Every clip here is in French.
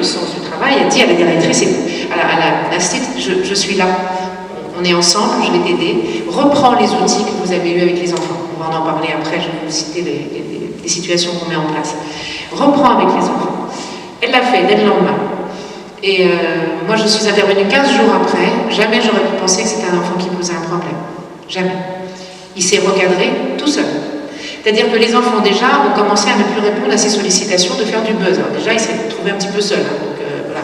sens du travail, elle dit à la directrice, à la site, je suis là, on est ensemble, je vais t'aider, reprends les outils que vous avez eus avec les enfants. On va en parler après, je vais vous citer les situations qu'on met en place. Reprends avec les enfants. Elle l'a fait dès le lendemain. Et moi, je suis intervenue 15 jours après. Jamais j'aurais pu penser que c'était un enfant qui posait un problème. Jamais. Il s'est recadré tout seul. C'est-à-dire que les enfants, déjà, ont commencé à ne plus répondre à ces sollicitations de faire du buzz. Alors déjà, il s'est trouvé un petit peu seul. Hein, donc, voilà.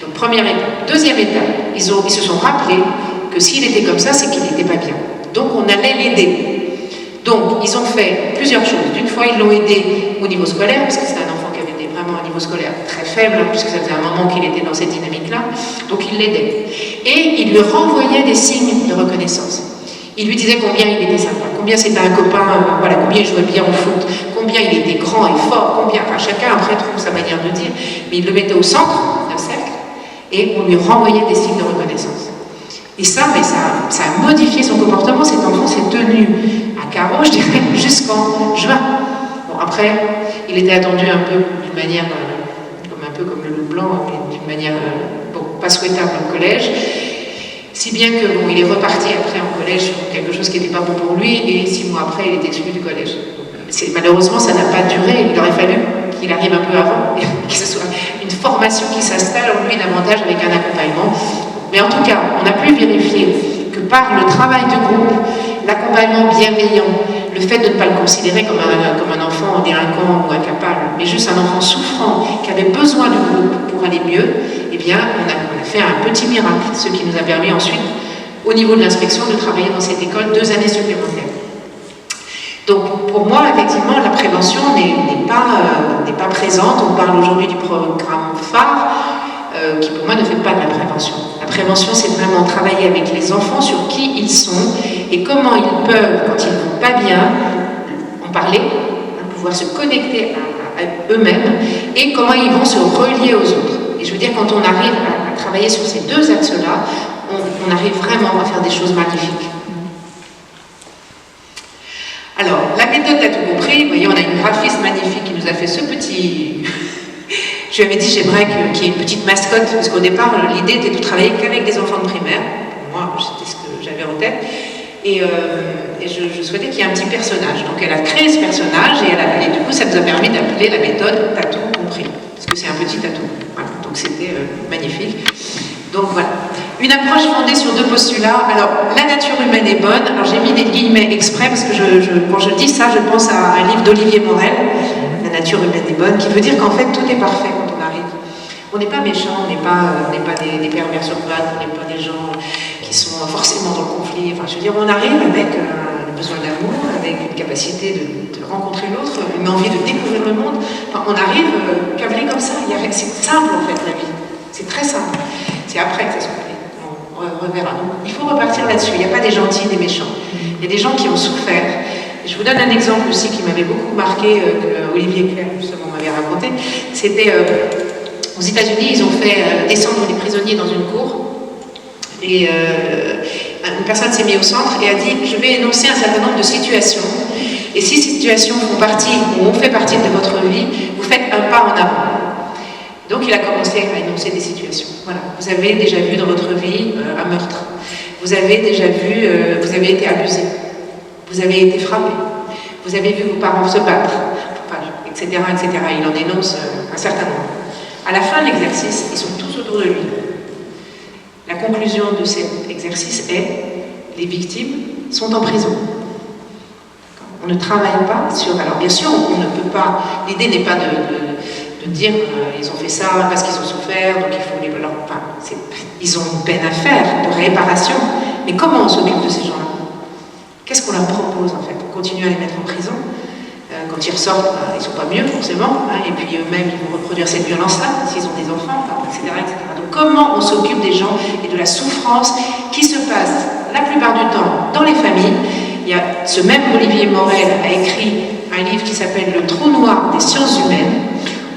Donc, première étape. Deuxième étape, ils se sont rappelés que s'il était comme ça, c'est qu'il n'était pas bien. Donc, on allait l'aider. Donc, ils ont fait plusieurs choses. D'une fois, ils l'ont aidé au niveau scolaire, parce que c'est un enfant qui avait vraiment un niveau scolaire très faible, puisque ça faisait un moment qu'il était dans cette dynamique-là. Donc, il l'aidait. Et il lui renvoyait des signes de reconnaissance. Il lui disait combien il était sympa, combien c'était un copain, voilà, combien il jouait bien au foot, combien il était grand et fort, combien, enfin chacun après trouve sa manière de dire, mais il le mettait au centre d'un cercle et on lui renvoyait des signes de reconnaissance. Et ça, mais ça a modifié son comportement. Cet enfant s'est tenu à carreau, je dirais, jusqu'en juin. Bon, après, il était attendu un peu d'une manière, un peu comme le loup blanc, mais d'une manière bon, pas souhaitable au collège. Si bien que bon, il est reparti après en collège sur quelque chose qui n'était pas bon pour lui, et 6 mois après, il est exclu du collège. Malheureusement, ça n'a pas duré. Il aurait fallu qu'il arrive un peu avant, et que ce soit une formation qui s'installe en lui davantage avec un accompagnement. Mais en tout cas, on a pu vérifier que par le travail de groupe, l'accompagnement bienveillant, le fait de ne pas le considérer comme un enfant délinquant ou incapable, mais juste un enfant souffrant qui avait besoin du groupe pour aller mieux, eh bien, on a fait un petit miracle, ce qui nous a permis ensuite, au niveau de l'inspection, de travailler dans cette école 2 années supplémentaires. Donc, pour moi, effectivement, la prévention n'est pas présente. On parle aujourd'hui du programme phare, qui pour moi ne fait pas de la prévention. La prévention, c'est vraiment travailler avec les enfants sur qui ils sont et comment ils peuvent, quand ils ne vont pas bien, en parler, pouvoir se connecter à eux-mêmes et comment ils vont se relier aux autres. Et je veux dire, quand on arrive à travailler sur ces 2 axes-là, on arrive vraiment à faire des choses magnifiques. Alors, la méthode, t'as tout compris. Vous voyez, on a une graphiste magnifique qui nous a fait ce petit... Je lui avais dit, j'aimerais qu'il y ait une petite mascotte, parce qu'au départ, l'idée était de travailler qu'avec des enfants de primaire. Pour moi, c'était ce que j'avais en tête. Et je souhaitais qu'il y ait un petit personnage. Donc, elle a créé ce personnage, et du coup, ça nous a permis d'appeler la méthode T'as tout compris. Parce que c'est un petit tatou. Voilà. Donc, c'était magnifique. Donc, voilà. Une approche fondée sur 2 postulats. Alors, la nature humaine est bonne. Alors, j'ai mis des guillemets exprès, parce que quand je dis ça, je pense à un livre d'Olivier Morel, La nature humaine est bonne, qui veut dire qu'en fait, tout est parfait quand on arrive. On n'est pas méchants, on n'est pas des pervers sur pattes, on n'est pas des gens qui sont forcément dans le conflit. Enfin, je veux dire, on arrive avec un besoin d'amour, avec une capacité de rencontrer l'autre, une envie de découvrir le monde. Enfin, on arrive câblé comme ça. C'est simple, en fait, la vie. C'est très simple. C'est après que ça se complique. On reverra. Donc, il faut repartir là-dessus. Il n'y a pas des gentils, des méchants. Il y a des gens qui ont souffert. Et je vous donne un exemple aussi qui m'avait beaucoup marqué, que Olivier Claire, justement, m'avait raconté. C'était aux États-Unis, ils ont fait descendre des prisonniers dans une cour. Et une personne s'est mise au centre et a dit « Je vais énoncer un certain nombre de situations. Et si ces situations font partie ou ont fait partie de votre vie, vous faites un pas en avant. » Donc il a commencé à énoncer des situations. Voilà. Vous avez déjà vu dans votre vie un meurtre. Vous avez déjà vu, vous avez été abusé. Vous avez été frappé. Vous avez vu vos parents se battre, etc., etc. Il en énonce un certain nombre. À la fin de l'exercice, ils sont tous autour de lui. La conclusion de cet exercice est les victimes sont en prison. On ne travaille pas sur... Alors bien sûr, on ne peut pas... L'idée n'est pas de dire ils ont fait ça parce qu'ils ont souffert, donc il faut les... Enfin, ils ont une peine à faire de réparation. Mais comment on s'occupe de ces gens-là? Qu'est-ce qu'on leur propose en fait pour continuer à les mettre en prison? Quand ils ressortent, ils ne sont pas mieux forcément, hein, et puis eux-mêmes ils vont reproduire cette violence-là s'ils ont des enfants, etc., etc. Donc comment on s'occupe des gens et de la souffrance qui se passe la plupart du temps dans les familles? Il y a ce même Olivier Morel a écrit un livre qui s'appelle Le trou noir des sciences humaines,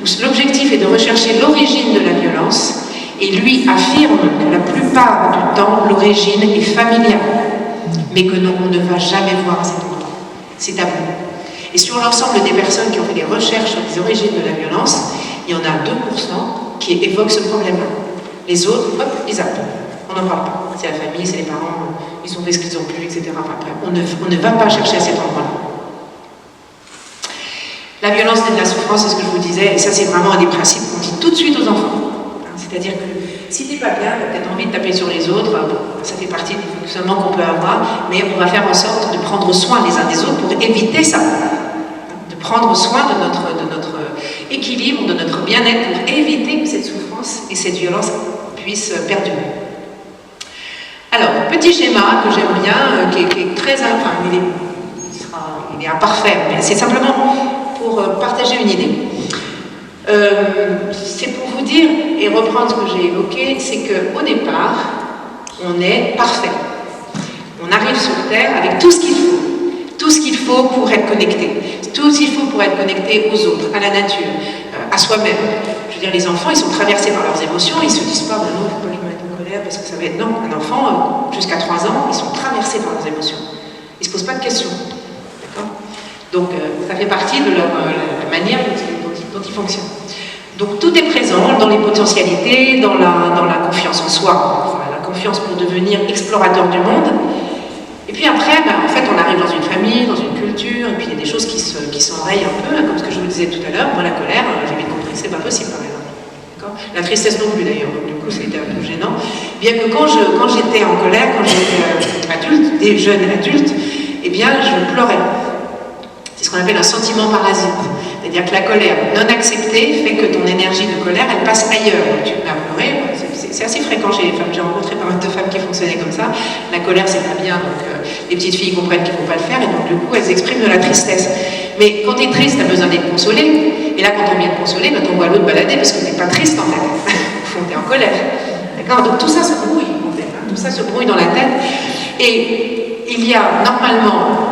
où l'objectif est de rechercher l'origine de la violence, et lui affirme que la plupart du temps l'origine est familiale, mais que non, on ne va jamais voir à cet endroit. C'est tabou. Et sur l'ensemble des personnes qui ont fait des recherches sur les origines de la violence, il y en a 2% qui évoque ce problème-là. Les autres, hop, ils zappent. On n'en parle pas. C'est la famille, c'est les parents, ils ont fait ce qu'ils ont pu, etc. Enfin, bref, on ne va pas chercher à cet endroit-là. La violence naît de la souffrance, c'est ce que je vous disais, et ça c'est vraiment un des principes qu'on dit tout de suite aux enfants. C'est-à-dire que si t'es pas bien, tu as peut-être envie de taper sur les autres, ça fait partie des fonctionnements qu'on peut avoir, mais on va faire en sorte de prendre soin les uns des autres pour éviter ça. De prendre soin de notre équilibre, de notre bien-être, pour éviter que cette souffrance et cette violence puissent perdurer. Alors, petit schéma que j'aime bien, qui est très... Enfin, il est imparfait, mais c'est simplement pour partager une idée. C'est pour vous dire et reprendre ce que j'ai évoqué, c'est qu'au départ, on est parfait. On arrive sur Terre avec tout ce qu'il faut. Tout ce qu'il faut pour être connecté. Tout ce qu'il faut pour être connecté aux autres, à la nature, à soi-même. Je veux dire, les enfants, ils sont traversés par leurs émotions, ils ne se disent pas, non, il ne faut pas que je me mette en colère parce que ça va être... Non, un enfant, jusqu'à 3 ans, ils sont traversés par leurs émotions. Ils ne se posent pas de questions. D'accord ? Donc, ça fait partie de la manière dont ils fonctionnent. Donc, tout est présent dans les potentialités, dans la confiance en soi, enfin, la confiance pour devenir explorateur du monde. Et puis après, en fait, on arrive dans une famille, dans une culture, et puis il y a des choses qui s'enrayent un peu, comme ce que je vous disais tout à l'heure. Moi, la colère, j'ai vite compris que c'est pas possible, par exemple. La tristesse non plus, d'ailleurs, du coup, c'était un peu gênant. Bien que quand j'étais en colère, quand j'étais adulte, des jeunes adultes, eh bien, je pleurais. C'est ce qu'on appelle un sentiment parasite. C'est-à-dire que la colère non acceptée fait que ton énergie de colère, elle passe ailleurs. Donc, tu te mets à pleurer. C'est assez fréquent chez les femmes. J'ai rencontré pas mal de femmes qui fonctionnaient comme ça. La colère, c'est pas bien. Donc, les petites filles comprennent qu'il ne faut pas le faire. Et donc, du coup, elles expriment de la tristesse. Mais quand tu es triste, tu as besoin d'être consolée. Et là, quand on vient te consoler, on voit l'autre balader parce que tu n'es pas triste, en fait. Au fond, tu es en colère. D'accord ? Donc, tout ça se brouille, en fait. Tout ça se brouille dans la tête. Et il y a normalement...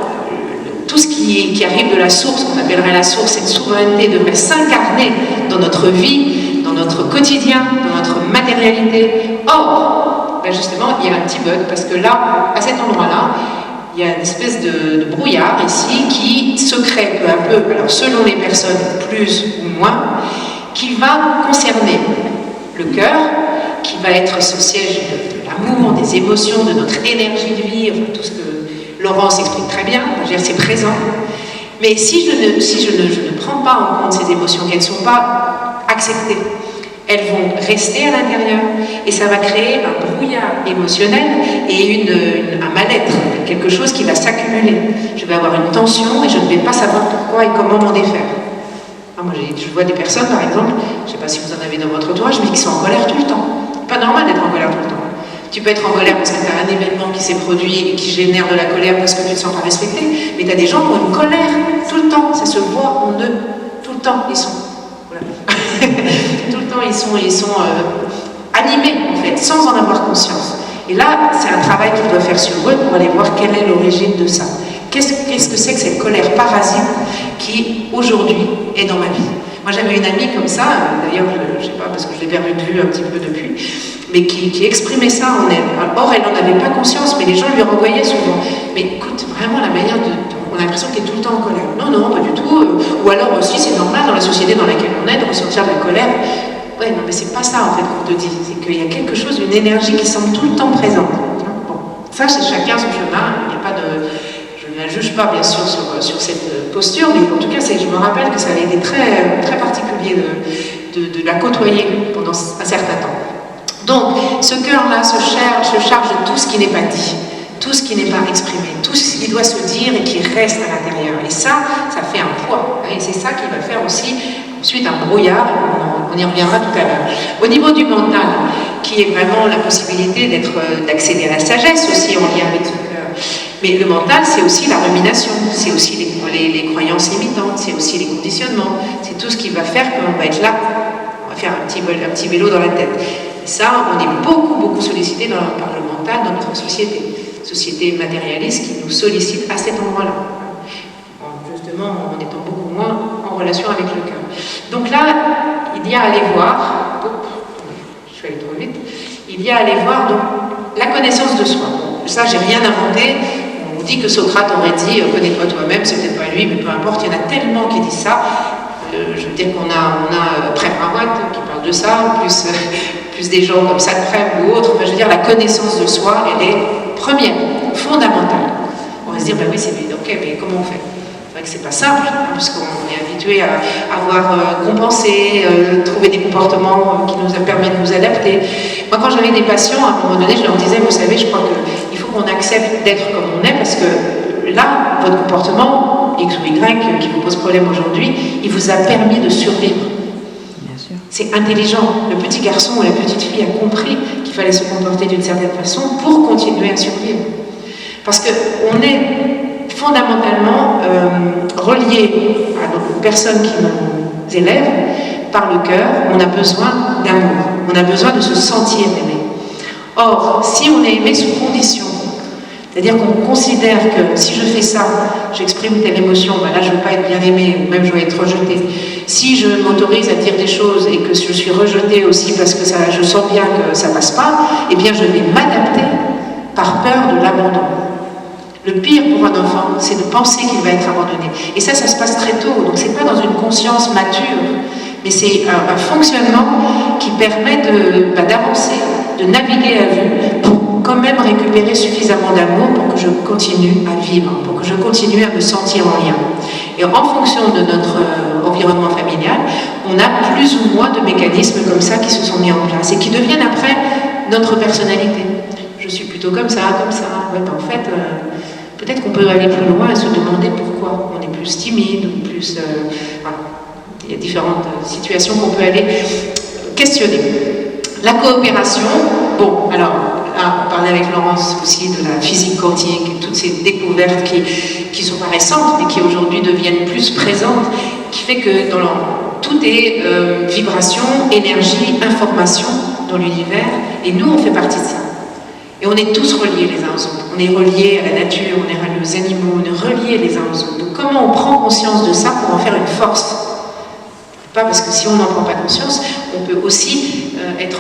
tout ce qui arrive de la source, qu'on appellerait la source, cette souveraineté devrait s'incarner dans notre vie, dans notre quotidien, dans notre matérialité. Or, justement, il y a un petit bug, parce que là, à cet endroit-là, il y a une espèce de brouillard ici qui se crée peu à peu, alors selon les personnes, plus ou moins, qui va concerner le cœur, qui va être ce siège de l'amour, des émotions, de notre énergie de vie, enfin tout ce que Laurence explique très bien, c'est présent. Mais si je ne prends pas en compte ces émotions, qu'elles ne sont pas acceptées, elles vont rester à l'intérieur et ça va créer un brouillard émotionnel et un mal-être, quelque chose qui va s'accumuler. Je vais avoir une tension et je ne vais pas savoir pourquoi et comment m'en défaire. Moi, je vois des personnes, par exemple, je ne sais pas si vous en avez dans votre entourage, mais qui sont en colère tout le temps. Pas normal d'être en colère tout le temps. Tu peux être en colère parce que tu as un événement qui s'est produit et qui génère de la colère parce que tu ne te sens pas respecté, mais tu as des gens qui ont une colère tout le temps, ça se voit en eux, tout le temps, ils sont... Voilà. Tout le temps, ils sont animés, en fait, sans en avoir conscience. Et là, c'est un travail qu'il doit faire sur eux pour aller voir quelle est l'origine de ça. Qu'est-ce que c'est que cette colère parasite qui, aujourd'hui, est dans ma vie? Moi, j'avais une amie comme ça, d'ailleurs, je ne sais pas, parce que je l'ai perdue de vue un petit peu depuis, mais qui exprimait ça en elle. Or, elle n'en avait pas conscience, mais les gens lui renvoyaient souvent. Mais écoute, vraiment, la manière on a l'impression qu'elle est tout le temps en colère. Non, pas du tout. Ou alors aussi, c'est normal dans la société dans laquelle on est de ressentir de la colère. Ouais, non, mais c'est pas ça, en fait, qu'on te dit. C'est qu'il y a quelque chose, une énergie qui semble tout le temps présente. Bon, ça, c'est chacun son chemin. Il n'y a pas de... Je ne la juge pas, bien sûr, sur cette posture, mais en tout cas, je me rappelle que ça avait été très, très particulier de la côtoyer pendant un certain temps. Donc, ce cœur-là se charge de tout ce qui n'est pas dit, tout ce qui n'est pas exprimé, tout ce qui doit se dire et qui reste à l'intérieur. Et ça fait un poids. Et c'est ça qui va faire aussi ensuite un brouillard. On y reviendra tout à l'heure. Au niveau du mental, qui est vraiment la possibilité d'accéder à la sagesse aussi en lien avec ce cœur. Mais le mental, c'est aussi la rumination, c'est aussi les croyances limitantes, c'est aussi les conditionnements, c'est tout ce qui va faire qu'on va être là, on va faire un petit vélo dans la tête. Et ça, on est beaucoup sollicité par le mental dans notre société matérialiste qui nous sollicite à cet endroit-là. Justement, en étant beaucoup moins en relation avec le cœur. Donc là, il y a à aller voir, je suis allée trop vite, il y a à aller voir donc, la connaissance de soi. Ça, j'ai rien inventé. On dit que Socrate aurait dit « connais-toi toi-même », c'est peut-être pas lui, mais peu importe, il y en a tellement qui disent ça. Je veux dire qu'on a Prem Rawat qui parle de ça, plus des gens comme ça de Prem ou autres. Enfin, je veux dire, la connaissance de soi, elle est première, fondamentale. On va se dire, ben oui, c'est bien, ok, mais comment on fait? C'est vrai que c'est pas simple, hein, puisqu'on est habitué à avoir compensé, trouver des comportements qui nous permettent de nous adapter. Moi, quand j'avais des patients, à un moment donné, je leur disais, vous savez, je crois qu'il faut qu'on accepte d'être comme on est, parce que là, votre comportement, X ou Y, qui vous pose problème aujourd'hui, il vous a permis de survivre. C'est intelligent. Le petit garçon ou la petite fille a compris qu'il fallait se comporter d'une certaine façon pour continuer à survivre. Parce qu'on est fondamentalement relié à nos personnes qui nous élèvent par le cœur. On a besoin d'amour. On a besoin de se sentir aimé. Or, si on est aimé sous condition, c'est-à-dire qu'on considère que si je fais ça, j'exprime telle émotion, ben là je ne veux pas être bien aimé, ou même je vais être rejeté. Si je m'autorise à dire des choses et que je suis rejetée aussi parce que je sens bien que ça ne passe pas, eh bien je vais m'adapter par peur de l'abandon. Le pire pour un enfant, c'est de penser qu'il va être abandonné. Et ça se passe très tôt, donc ce n'est pas dans une conscience mature, mais c'est un fonctionnement qui permet d'avancer, de naviguer à vue, pour quand même récupérer suffisamment d'amour pour que je continue à vivre, pour que je continue à me sentir en lien. Et en fonction de notre environnement familial, on a plus ou moins de mécanismes comme ça qui se sont mis en place et qui deviennent après notre personnalité. Je suis plutôt comme ça. Ouais, ben en fait, peut-être qu'on peut aller plus loin et se demander pourquoi. On est plus timide ou plus... voilà. Il y a différentes situations qu'on peut aller questionner. La coopération, bon, alors là, on parlait avec Laurence aussi de la physique quantique et toutes ces découvertes qui sont pas récentes, mais qui aujourd'hui deviennent plus présentes, qui fait que tout est vibration, énergie, information dans l'univers, et nous, on fait partie de ça. Et on est tous reliés les uns aux autres. On est reliés à la nature, on est reliés aux animaux, on est reliés les uns aux autres. Donc comment on prend conscience de ça pour en faire une force? Pas parce que si on n'en prend pas conscience, on peut aussi être